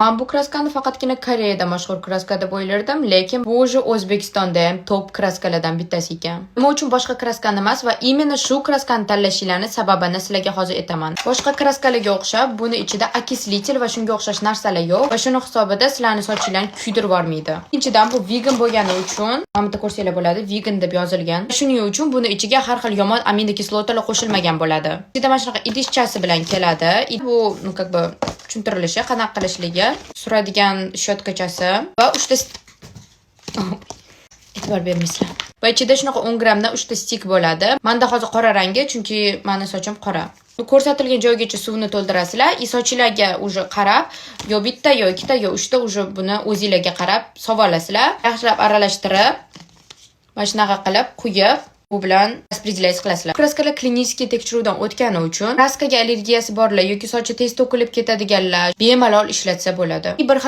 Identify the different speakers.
Speaker 1: Men bu kraskani faqatgina Koreyada mashhur kraska deb o'ylardim, lekin bu o'zi O'zbekistonda ham top kraskalardan bittasi ekan. Nima uchun boshqa kraskani emas va imенно shu kraskani tanlashinglarning sababini sizlarga hozir aytaman. Boshqa kraskalarga o'xshab, buni ichida okislitel va shunga o'xshash narsalar yo'q va shuni hisobida sizlarning sochinglarni kuydirib yubormaydi. Ikkinchidan, bu vegan bo'lgani uchun, mana bu yerda ko'rsanglar bo'ladi, vegan deb yozilgan. Shuning uchun buni ichiga har xil yomon aminokislotalar qo'shilmagan bo'ladi. Ichida mana shunaqa idishchasi bilan keladi. Bu, как бы tushuntirilishi, qanaqa qilishligi, suradigan shotkachasi va 3 ta e'tibor bermaysizlar. Va ichida shunaqa 10 grammdan 3 ta stik bo'ladi. Menda hozir qora rangi, chunki meni sochim qora. Ko'rsatilgan joygacha suvni to'ldirasizlar. Sochinglarga уже qarab, yo bitta, yo ikkita, yo 3 ta уже buni o'zingizlarga qarab sovolasizlar. Yaxshilab aralashtirib, mana shunaqa qilib quyib, bu bilan распределять qilasizlar. Kraskalar klinik tekshiruvdan o'tgani uchun kraskaga allergiyasi borlar yoki sochi tez to'kilib ketadiganlar bemalol ishlatsa bo'ladi. Bir xil